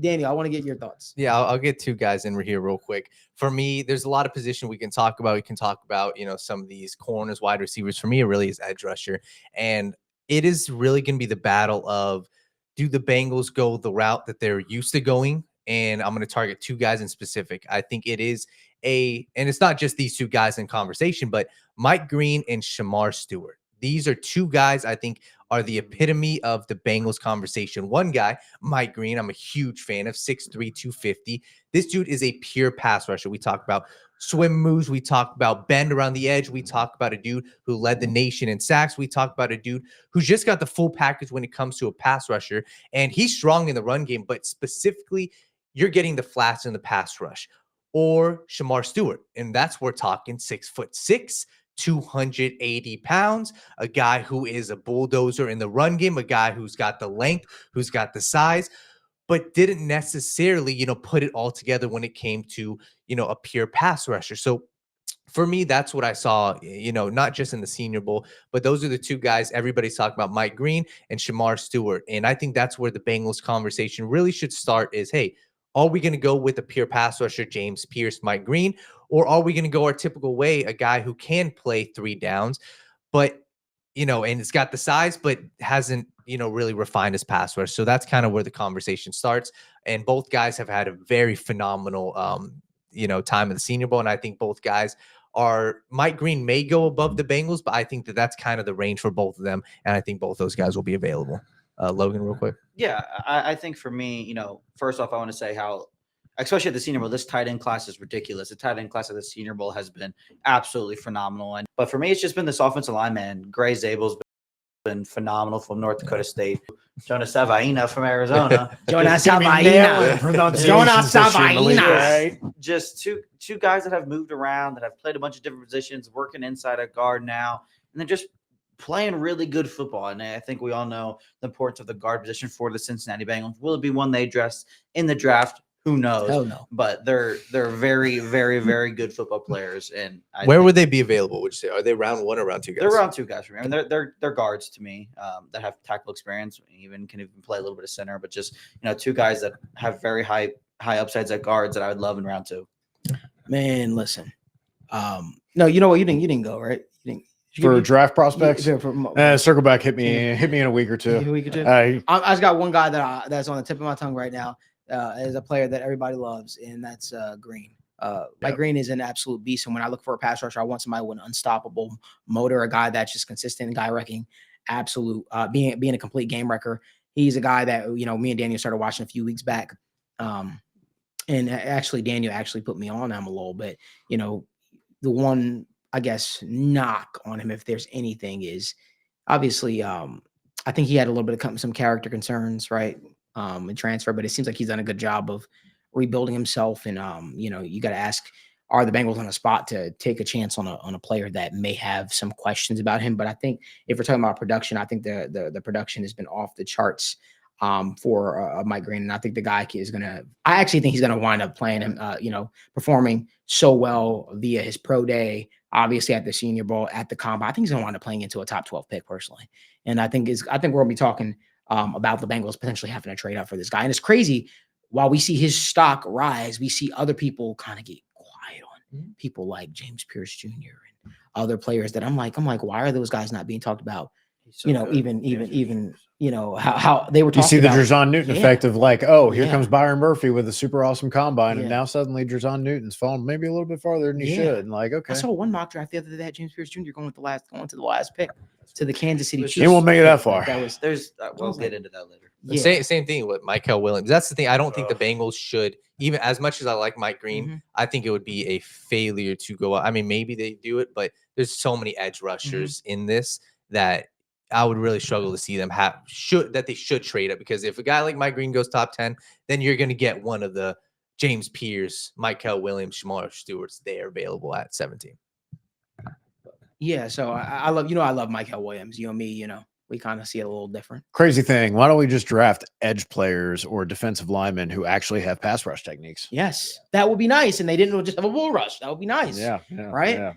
Daniel, I want to get your thoughts. Yeah, I'll get two guys in here real quick. For me, there's a lot of position we can talk about. We can talk about, some of these corners, wide receivers. For me, it really is edge rusher. And it is really going to be the battle of, do the Bengals go the route that they're used to going? And I'm going to target two guys in specific. I think it is and it's not just these two guys in conversation, but Mike Green and Shamar Stewart. These are two guys I think are the epitome of the Bengals conversation. One guy, Mike Green, I'm a huge fan of, 6'3", 250. This dude is a pure pass rusher. We talk about swim moves. We talk about bend around the edge. We talk about a dude who led the nation in sacks. We talk about a dude who's just got the full package when it comes to a pass rusher. And he's strong in the run game, but specifically, you're getting the flats in the pass rush. Or Shamar Stewart. And that's, we're talking 6'6", 280 pounds, a guy who is a bulldozer in the run game, a guy who's got the length, who's got the size, but didn't necessarily, put it all together when it came to, a pure pass rusher. So for me, that's what I saw, not just in the Senior Bowl, but those are the two guys everybody's talking about, Mike Green and Shamar Stewart. And I think that's where the Bengals conversation really should start is, hey, are we going to go with a pure pass rusher, James Pierce, Mike Green, or are we going to go our typical way, a guy who can play 3 downs, but, and it's got the size, but hasn't, really refined his pass rush. So that's kind of where the conversation starts. And both guys have had a very phenomenal, time in the Senior Bowl. And I think both guys Mike Green may go above the Bengals, but I think that's kind of the range for both of them. And I think both those guys will be available. Logan, real quick. Yeah, I think for me, first off, I want to say how, especially at the Senior Bowl, this tight end class is ridiculous. The tight end class at the Senior Bowl has been absolutely phenomenal. But for me, it's just been this offensive line, man. Gray Zabel's been phenomenal from North Dakota State. Jonas Savaina from Arizona. Jonas Savaina. Jonas Savaina. Right? Just two guys that have moved around, that have played a bunch of different positions, working inside a guard now, and then just playing really good football. And I think we all know the importance of the guard position for the Cincinnati Bengals. Will it be one they address in the draft? Who knows? Hell no. But they're very, very, very good football players. And where would they be available? Would you say? Are they round 1 or round 2 guys? They're round 2 guys for me. I mean, they're guards to me that have tackle experience, can even play a little bit of center. But just 2 guys that have very high upsides at guards that I would love in round 2. Man, listen. No, you know what? You didn't go, right? You didn't. For draft prospects, circle back. Hit me in a week or two. I just got one guy that's on the tip of my tongue right now. Is a player that everybody loves, and that's Green. Mike Green is an absolute beast, and when I look for a pass rusher, I want somebody with an unstoppable motor, a guy that's just consistent, guy wrecking, absolute, being a complete game wrecker. He's a guy that me and Daniel started watching a few weeks back, and actually Daniel actually put me on him a little bit. The one, I guess, knock on him, if there's anything, is obviously I think he had a little bit of some character concerns, right? And transfer, but it seems like he's done a good job of rebuilding himself. And you got to ask, are the Bengals on a spot to take a chance on a player that may have some questions about him? But I think if we're talking about production, I think the production has been off the charts for Mike Green, and I think the guy is gonna. I actually think he's gonna wind up playing him, performing so well via his pro day, obviously at the Senior Bowl, at the combine. I think he's gonna wind up playing into a top 12 pick personally, and I think we're gonna be talking about the Bengals potentially having to trade up for this guy. And it's crazy. While we see his stock rise, we see other people kind of get quiet on people like James Pierce Jr. and other players that I'm like, why are those guys not being talked about? So even how they were talking. You see the about, Drazon Newton effect of like, oh, here comes Byron Murphy with a super awesome combine, and now suddenly Drazon Newton's falling maybe a little bit farther than he should. And like, okay, I saw one mock draft the other day that James Pierce Jr. going to the last pick to the Kansas City Chiefs. He won't make it that far. We'll get into that later. Yeah. Same thing with Michael Williams. That's the thing. I don't think the Bengals should, even as much as I like Mike Green, I think it would be a failure to go out. I mean, maybe they do it, but there's so many edge rushers in this that I would really struggle to see them they should trade up, because if a guy like Mike Green goes top 10, then you're going to get one of the James Pierce, Michael Williams, Shamar Stewart's there available at 17. Yeah, so I love Michael Williams. You and me, we kind of see it a little different. Crazy thing. Why don't we just draft edge players or defensive linemen who actually have pass rush techniques? Yes, that would be nice. And they didn't just have a bull rush. That would be nice. Yeah. Right? Yeah.